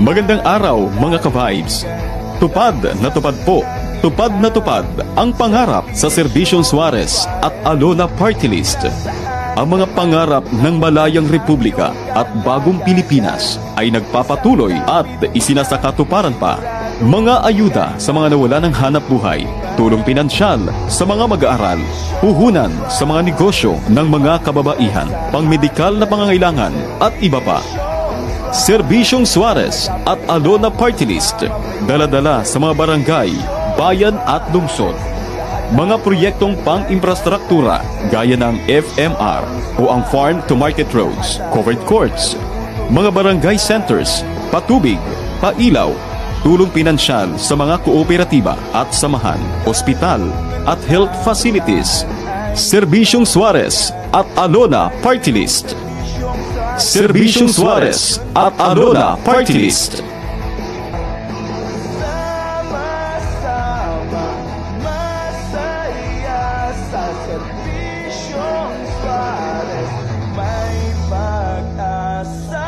Magandang araw mga ka-vibes. Tupad na tupad po. Tupad na tupad ang pangarap sa Serbisyong Suarez at Alona Party List. Ang mga pangarap ng malayang republika at bagong Pilipinas ay nagpapatuloy at isinasakatuparan pa. Mga ayuda sa mga nawala ng hanap buhay, tulong pinansyal sa mga mag-aaral, puhunan sa mga negosyo ng mga kababaihan, pangmedikal na pangangailangan at iba pa. Serbisyong Suarez at Alona Party List, dala-dala sa mga barangay, bayan at lungsod. Mga proyektong pang-infrastruktura gaya ng FMR o ang Farm to Market Roads, covered courts, mga barangay centers, patubig, pailaw, tulong pinansyal sa mga kooperatiba at samahan, ospital at health facilities. Serbisyong Suarez at Alona Party List. Serbisyong Suarez at Alona Party List. Serbisyong Suarez, may pag-asa.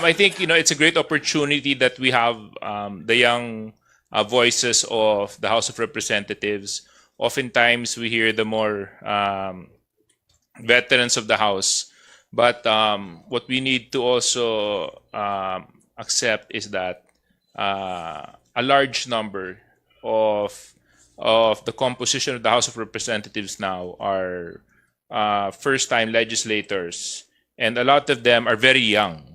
I think it's a great opportunity that we have the young voices of the House of Representatives. Oftentimes we hear the more veterans of the House, but what we need to also accept is that a large number of the composition of the House of Representatives now are first-time legislators, and a lot of them are very young,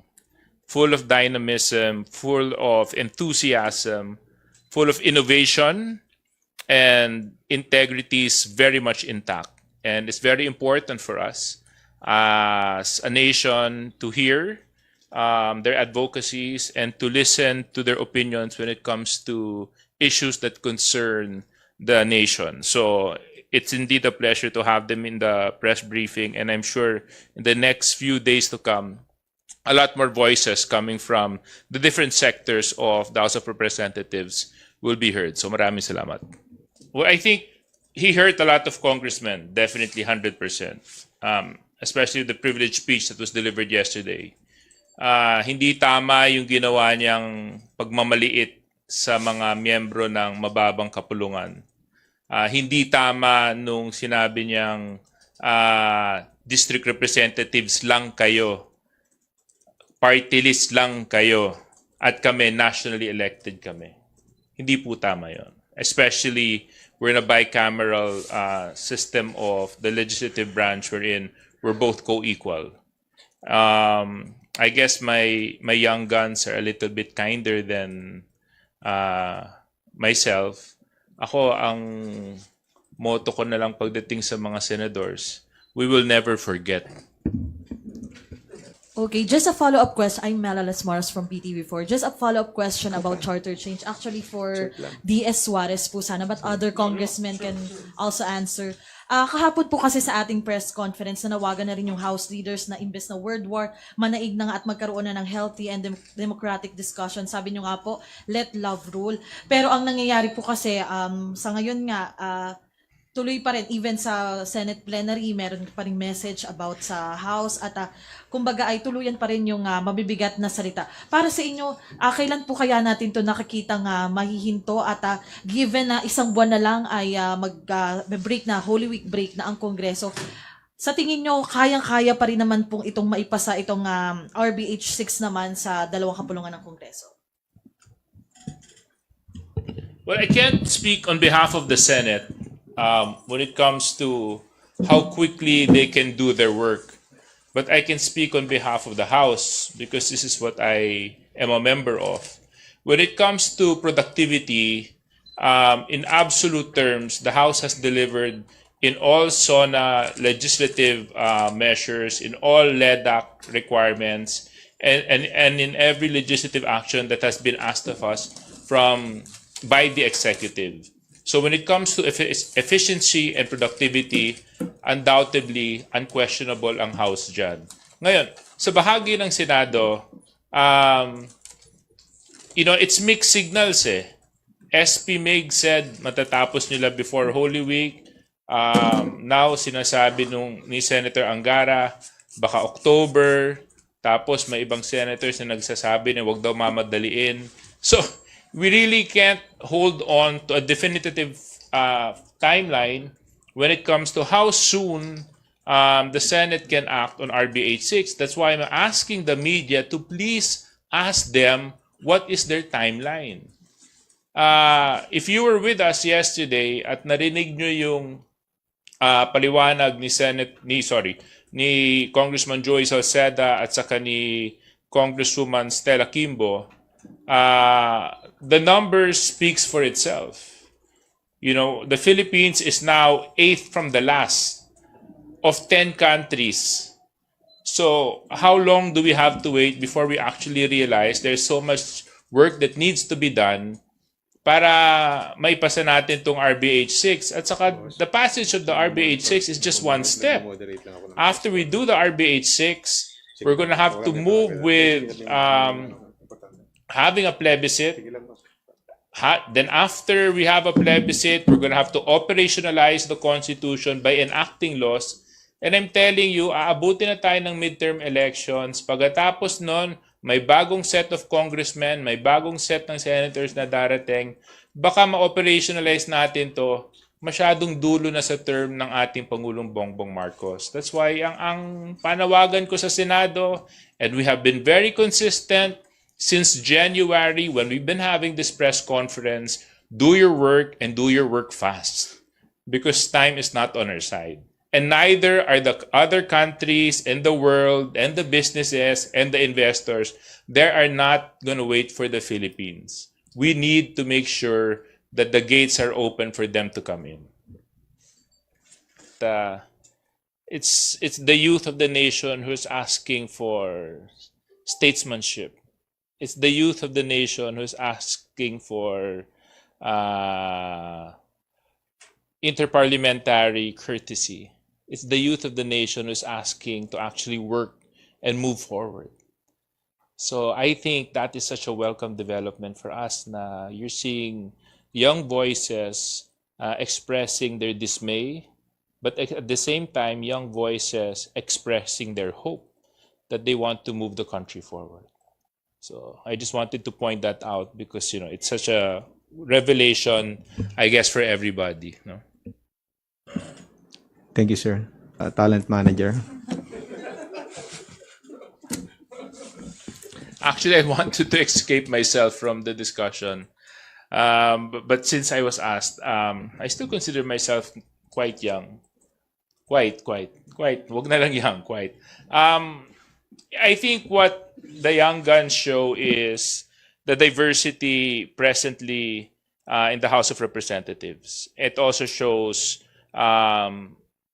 full of dynamism, full of enthusiasm, full of innovation, and integrity is very much intact. And it's very important for us as a nation to hear their advocacies and to listen to their opinions when it comes to issues that concern the nation. So it's indeed a pleasure to have them in the press briefing, and I'm sure in the next few days to come, a lot more voices coming from the different sectors of the House of Representatives will be heard. So maraming salamat. Well, I think he heard a lot of congressmen, definitely 100%, especially the privileged speech that was delivered yesterday. Hindi tama yung ginawa niyang pagmamaliit sa mga miyembro ng mababang kapulungan. Hindi tama nung sinabi niyang district representatives lang kayo, party list lang kayo, at kami, nationally elected kami. Hindi po tama yun. Especially, we're in a bicameral system of the legislative branch wherein we're both co-equal. I guess my young guns are a little bit kinder than myself. Ako, ang motto ko na lang pagdating sa mga senadors, we will never forget. Okay, just a follow-up question. I'm Mela Lasmaras from PTV4. Just a follow-up question about charter change. Actually, for DS Suarez po sana, but other congressmen can also answer. Kahapon po kasi sa ating press conference, nanawagan na rin yung House leaders na imbes na World War, manaig na nga at magkaroon na ng healthy and democratic discussion. Sabi nyo nga po, let love rule. Pero ang nangyayari po kasi, sa ngayon nga, tuloy pa rin, even sa Senate plenary, meron pa rin message about sa House at kumbaga ay tuluyan pa rin yung mabibigat na salita. Para sa inyo, kailan po kaya natin to nakikitang mahihinto at given na isang buwan na lang ay mag-break na, Holy Week break na ang Kongreso, sa tingin nyo, kayang-kaya pa rin naman pong itong maipasa itong RBH 6 naman sa dalawang kapulungan ng Kongreso? Well, I can't speak on behalf of the Senate when it comes to how quickly they can do their work. But I can speak on behalf of the House because this is what I am a member of. When it comes to productivity, in absolute terms, the House has delivered in all SONA legislative measures, in all LEDAC requirements, and in every legislative action that has been asked of us by the executive. So when it comes to efficiency and productivity, undoubtedly, unquestionable ang House dyan. Ngayon, sa bahagi ng Senado, it's mixed signals eh. SP Mig said matatapos nila before Holy Week. Now, sinasabi ni Senator Angara, baka October. Tapos may ibang senators na nagsasabi na wag daw mamadaliin. So, we really can't hold on to a definitive timeline when it comes to how soon the Senate can act on RBH 6. That's why I'm asking the media to please ask them what is their timeline. If you were with us yesterday at narinig nyo yung paliwanag ni Congressman Joy Salceda at saka ni Congresswoman Stella Kimbo, the numbers speaks for itself. The Philippines is now 8th from the last of 10 countries. So how long do we have to wait before we actually realize there's so much work that needs to be done para maipasa natin tong RBH 6? At saka the passage of the RBH 6 is just one step. After we do the RBH 6, we're going to have to move with having a plebiscite. Then after we have a plebiscite, we're going to have to operationalize the Constitution by enacting laws. And I'm telling you, aabutin na tayo ng midterm elections. Pagkatapos nun, may bagong set of congressmen, may bagong set ng senators na darating. Baka ma-operationalize natin to, masyadong dulo na sa term ng ating Pangulong Bongbong Marcos. That's why ang panawagan ko sa Senado, and we have been very consistent since January when we've been having this press conference, do your work and do your work fast because time is not on our side. And neither are the other countries in the world and the businesses and the investors. They are not going to wait for the Philippines. We need to make sure that the gates are open for them to come in. It's the youth of the nation who's asking for statesmanship. It's the youth of the nation who's asking for interparliamentary courtesy. It's the youth of the nation who's asking to actually work and move forward. So I think that is such a welcome development for us na you're seeing young voices expressing their dismay, but at the same time, young voices expressing their hope that they want to move the country forward. So I just wanted to point that out because, it's such a revelation, I guess, for everybody. No? Thank you, sir. Talent manager. Actually, I wanted to escape myself from the discussion. But since I was asked, I still consider myself quite young. Quite. Wag na lang young, quite. I think what the Young Guns show is the diversity presently in the House of Representatives. It also shows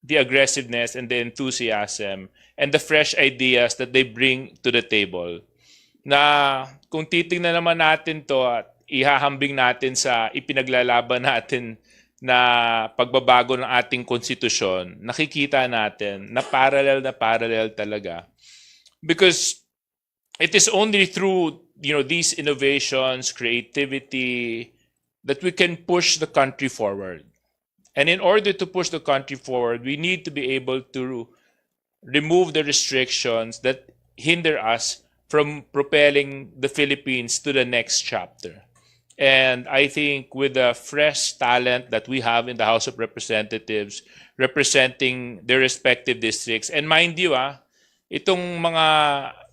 the aggressiveness and the enthusiasm and the fresh ideas that they bring to the table. Na kung titingnan naman natin to at ihahambing natin sa ipinaglalaban natin na pagbabago ng ating konstitusyon, nakikita natin na parallel talaga. Because it is only through these innovations, creativity, that we can push the country forward. And in order to push the country forward, we need to be able to remove the restrictions that hinder us from propelling the Philippines to the next chapter. And I think with the fresh talent that we have in the House of Representatives representing their respective districts, and mind you, itong mga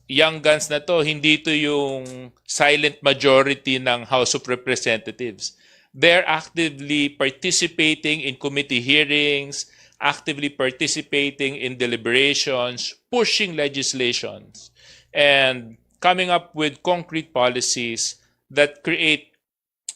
young guns na to, hindi to yung silent majority ng House of Representatives. They're actively participating in committee hearings, actively participating in deliberations, pushing legislations, and coming up with concrete policies that create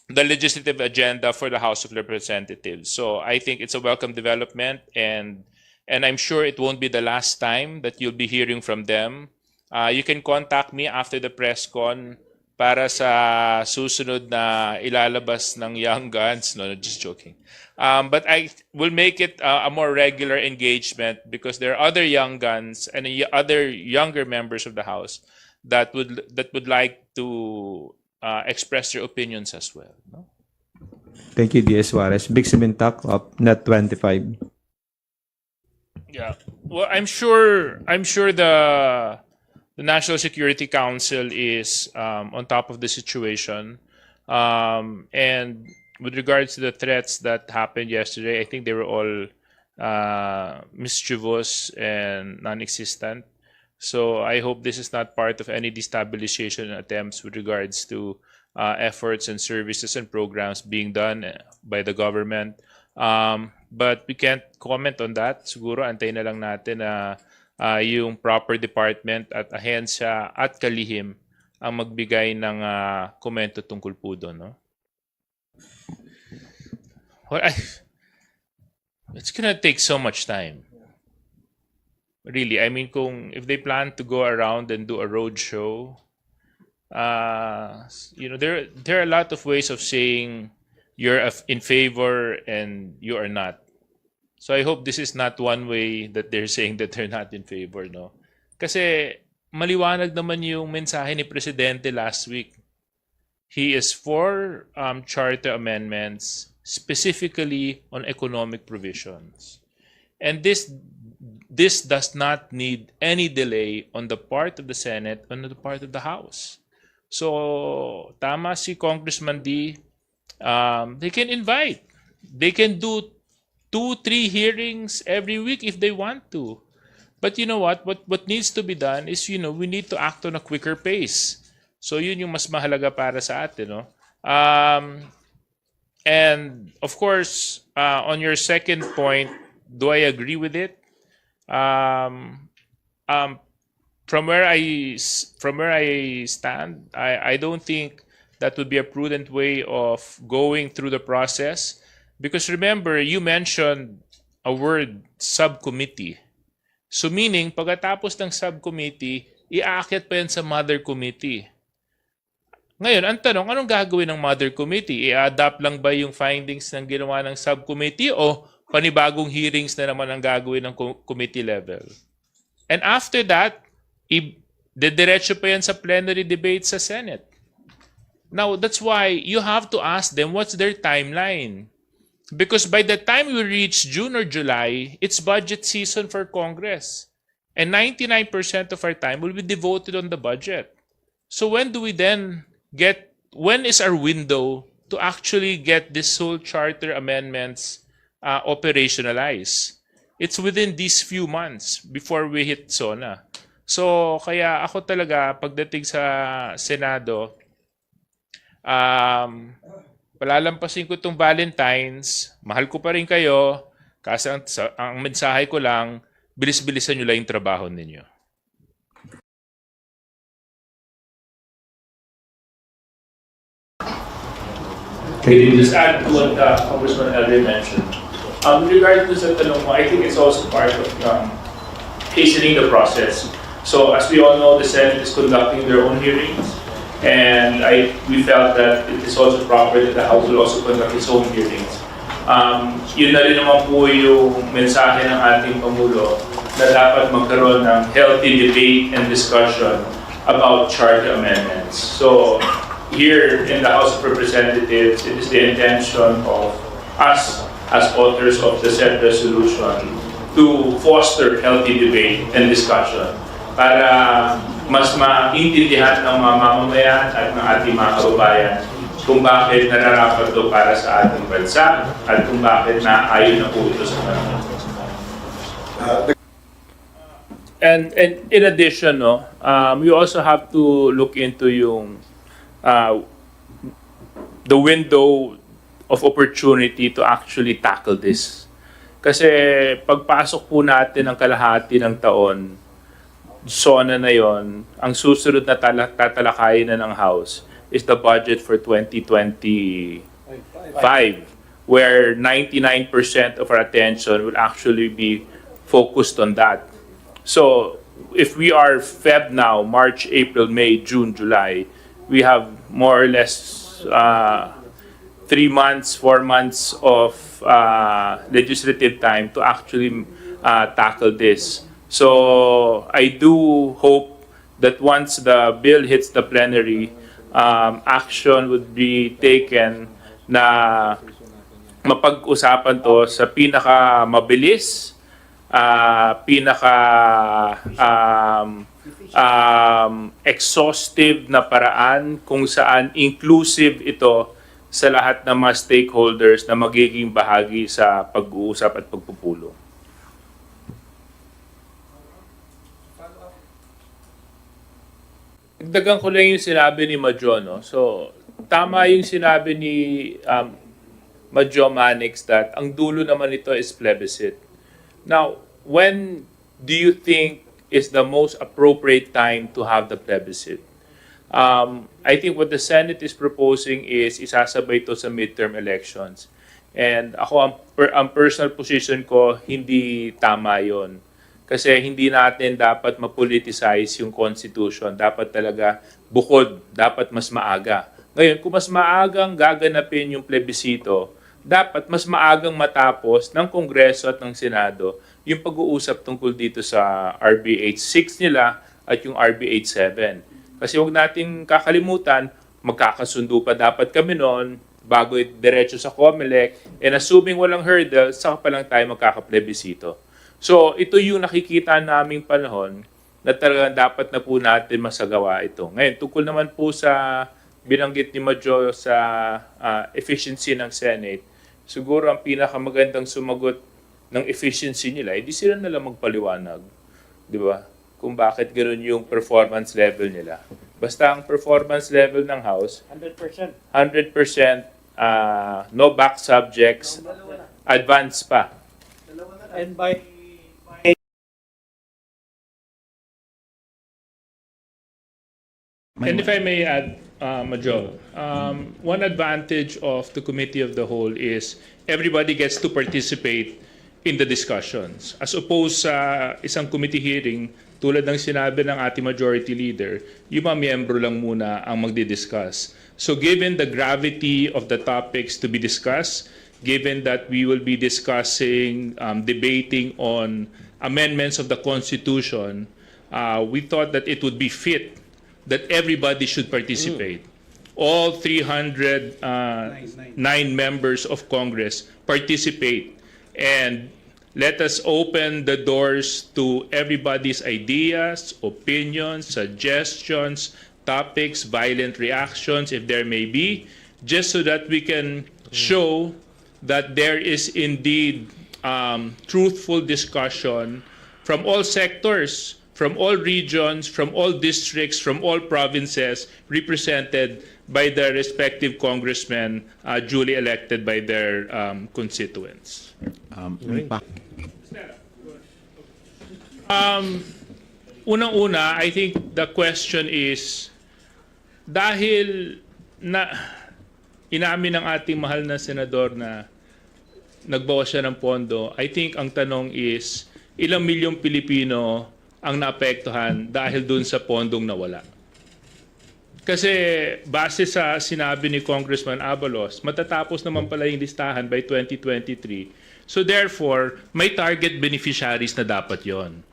the legislative agenda for the House of Representatives. So I think it's a welcome development, and I'm sure it won't be the last time that you'll be hearing from them. You can contact me after the press con para sa susunod na ilalabas ng Young Guns. No, just joking. But I will make it a more regular engagement because there are other Young Guns and other younger members of the House that would like to express their opinions as well. No? Thank you, DS Suarez. Big Simintak of Net 25. Yeah. Well, I'm sure the National Security Council is on top of the situation. And with regards to the threats that happened yesterday, I think they were all mischievous and non-existent. So I hope this is not part of any destabilization attempts with regards to efforts and services and programs being done by the government. But we can't comment on that. Siguro antayin na lang natin na yung proper department at ahensya at kalihim ang magbigay ng komento tungkol po doon. No? Well, it's gonna take so much time. Really, I mean, if they plan to go around and do a road show, there are a lot of ways of saying you're in favor and you are not. So I hope this is not one way that they're saying that they're not in favor, no? Kasi maliwanag naman yung mensahe ni Presidente last week. He is for charter amendments, specifically on economic provisions. And this does not need any delay on the part of the Senate, on the part of the House. So, tama si Congressman D. They can invite. They can do 2-3 hearings every week if they want to. But you know what? What needs to be done is, we need to act on a quicker pace. So, yun yung mas mahalaga para sa atin, no? And, of course, on your second point, do I agree with it? From where I stand, I don't think that would be a prudent way of going through the process. Because remember, you mentioned a word, subcommittee. So meaning, pagkatapos ng subcommittee, iaakit pa yan sa mother committee. Ngayon, ang tanong, anong gagawin ng mother committee? I-adapt lang ba yung findings ng ginawa ng subcommittee o panibagong hearings na naman ang gagawin ng committee level? And after that, didiretso pa yan sa plenary debate sa Senate. Now, that's why you have to ask them what's their timeline. Because by the time we reach June or July, it's budget season for Congress. And 99% of our time will be devoted on the budget. So when is our window to actually get this whole charter amendments operationalized? It's within these few months before we hit SONA. So kaya ako talaga pagdating sa Senado, palalampasin ko itong Valentine's, mahal ko pa rin kayo, kasi ang mensahe ko lang, bilis-bilisan nyo lang yung trabaho ninyo. Can you just add to what Congressman Elder mentioned? With regard to sa tanong mo, I think it's also part of hastening the process. So as we all know, the Senate is conducting their own hearings, and we felt that it is also proper that the House will also conduct its own hearings. Yun na rin naman po yung mensahe ng ating Pangulo na dapat magkaroon ng healthy debate and discussion about charter amendments. So here in the House of Representatives, it is the intention of us as authors of the said resolution to foster healthy debate and discussion para mas maintindihan ng mga mamamayan at ng ating mga kababayan kung bakit nararapat ito para sa ating bansa at kung bakit naayon na po ito sa kanila. And in addition, we also have to look into the window of opportunity to actually tackle this. Kasi pagpasok po natin ng kalahati ng taon, SONA na yon, ang susunod na tatalakayin na ng House is the budget for 2025, where 99% of our attention will actually be focused on that. So if we are Feb now, March, April, May, June, July, we have more or less 3 months, 4 months of legislative time to actually tackle this. So I do hope that once the bill hits the plenary, action would be taken na mapag-usapan to sa pinaka mabilis, pinaka exhaustive na paraan kung saan inclusive ito sa lahat ng mga stakeholders na magiging bahagi sa pag-uusap at pagpupulong. Dagdagan ko lang yung sinabi ni Madjo, no? So, tama yung sinabi ni Madjo Manix that ang dulo naman ito is plebiscite. Now, when do you think is the most appropriate time to have the plebiscite? I think what the Senate is proposing is isasabay ito sa midterm elections. And ako, ang personal position ko, hindi tama yon. Kasi hindi natin dapat mapoliticize yung Constitution. Dapat talaga bukod, dapat mas maaga. Ngayon, kung mas maagang gaganapin yung plebisito, dapat mas maagang matapos ng Kongreso at ng Senado yung pag-uusap tungkol dito sa RB 86 nila at yung RB 87. Kasi huwag nating kakalimutan, magkakasundo pa dapat kami noon bago diretso sa COMELEC, and assuming walang hurdle, saka pa lang tayo magkakaplebisito. So ito yung nakikita naming panahon na talagang dapat na po natin masagawa ito. Ngayon, tungkol naman po sa binanggit ni Madjo sa efficiency ng Senate, siguro ang pinakamagandang sumagot ng efficiency nila, hindi sila nalang magpaliwanag. Di ba? Kung bakit ganoon yung performance level nila. Basta ang performance level ng House, 100%, no back subjects, advance pa. And by And if I may add, Madjo, one advantage of the Committee of the Whole is everybody gets to participate in the discussions. As opposed sa isang committee hearing, tulad ng sinabi ng ating majority leader, yung mga miyembro lang muna ang magdi-discuss. So given the gravity of the topics to be discussed, given that we will be discussing, debating on amendments of the Constitution, we thought that it would be fit that everybody should participate. All 309 members of Congress participate, and let us open the doors to everybody's ideas, opinions, suggestions, topics, violent reactions, if there may be, just so that we can show that there is indeed truthful discussion from all sectors, from all regions, from all districts, from all provinces, represented by their respective congressmen duly elected by their constituents. Unang-una, I think the question is, dahil na inamin ng ating mahal na senador na nagbawas siya ng pondo, I think ang tanong is, ilang milyong Pilipino ang naapektuhan dahil dun sa pondong nawala? Kasi base sa sinabi ni Congressman Abalos, matatapos naman pala yung listahan by 2023. So therefore, may target beneficiaries na dapat yon.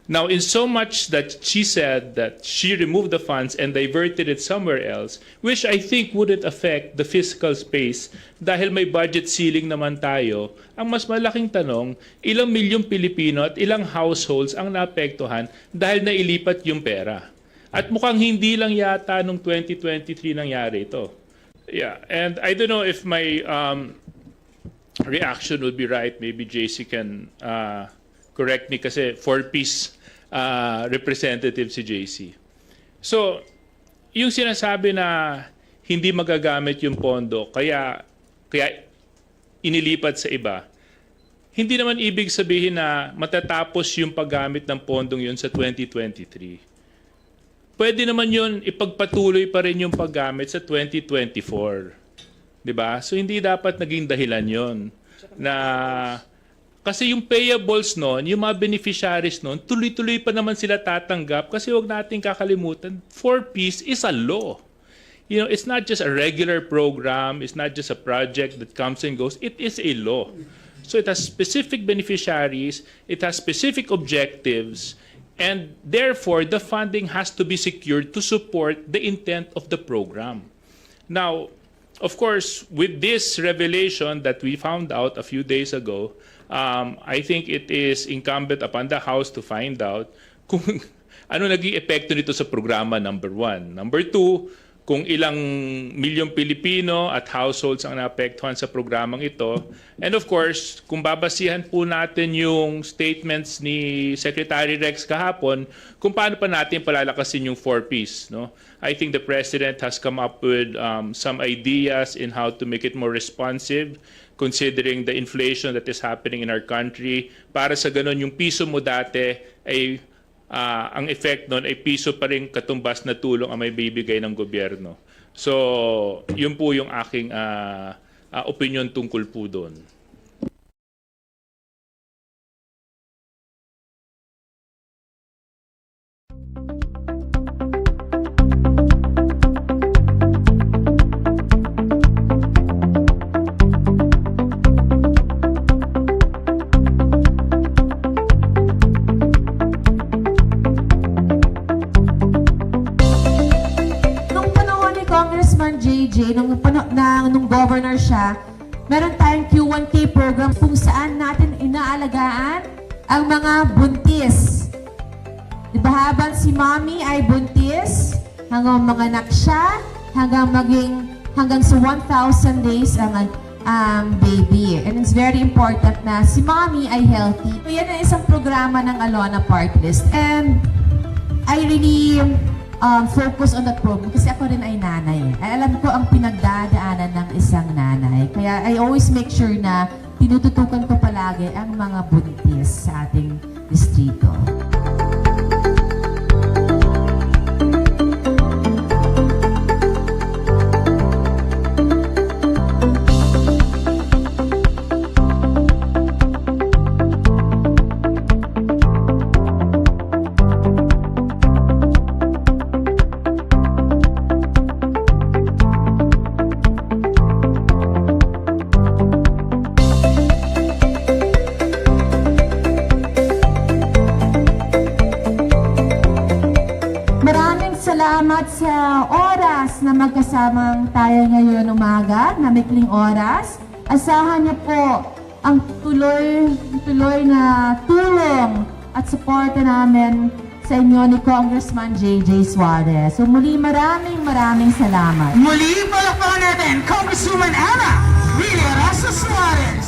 Now, in so much that she said that she removed the funds and diverted it somewhere else, which I think wouldn't affect the fiscal space dahil may budget ceiling naman tayo, ang mas malaking tanong, ilang milyong Pilipino at ilang households ang naapektuhan dahil nailipat yung pera. At mukhang hindi lang yata nung 2023 nangyari ito. Yeah, and I don't know if my reaction would be right. Maybe JC can correct me kasi four-piece representative si JC. So, yung sinasabi na hindi magagamit yung pondo, kaya inilipat sa iba, hindi naman ibig sabihin na matatapos yung paggamit ng pondong yun sa 2023. Pwede naman yun, ipagpatuloy pa rin yung paggamit sa 2024. Diba? So, hindi dapat naging dahilan yun. Kasi yung payables noon, yung mga beneficiaries noon, tuloy-tuloy pa naman sila tatanggap kasi huwag nating kakalimutan, 4Ps is a law. You know, it's not just a regular program, it's not just a project that comes and goes, it is a law. So it has specific beneficiaries, it has specific objectives, and therefore the funding has to be secured to support the intent of the program. Now, of course, with this revelation that we found out a few days ago, I think it is incumbent upon the House to find out kung ano naging epekto nito sa programa, number 1. Number 2, kung ilang milyong Pilipino at households ang naapektuhan sa programang ito. And of course, kung babasihan po natin yung statements ni Secretary Rex kahapon, kung paano pa natin palalakasin yung 4Ps. No? I think the President has come up with some ideas in how to make it more responsive considering the inflation that is happening in our country. Para sa ganun, yung piso mo dati ay ang effect nun ay piso pa rin katumbas na tulong ang may bibigay ng gobyerno. So, yun po yung aking opinion tungkol po doon. Congressman JJ, nung governor siya, meron tayong Q1K program kung saan natin inaalagaan ang mga buntis. Diba habang si mommy ay buntis, hanggang manganak siya, hanggang sa 1,000 days ang baby. And it's very important na si mommy ay healthy. So yan ang isang programa ng Alona Party List. And I really focus on that program kasi ako rin ay nanay. Ay, alam ko ang pinagdadaanan ng isang nanay. Kaya I always make sure na tinututukan ko palagi ang mga buntis sa ating distrito. Salamat sa oras na magkasamang tayo ngayon umaga, na mikling oras. Asahan niyo po ang tuloy na tulong at suporta namin sa inyo ni Congressman JJ Suarez. So muli maraming salamat. Muli palakpakan natin, Congresswoman Ana Suarez.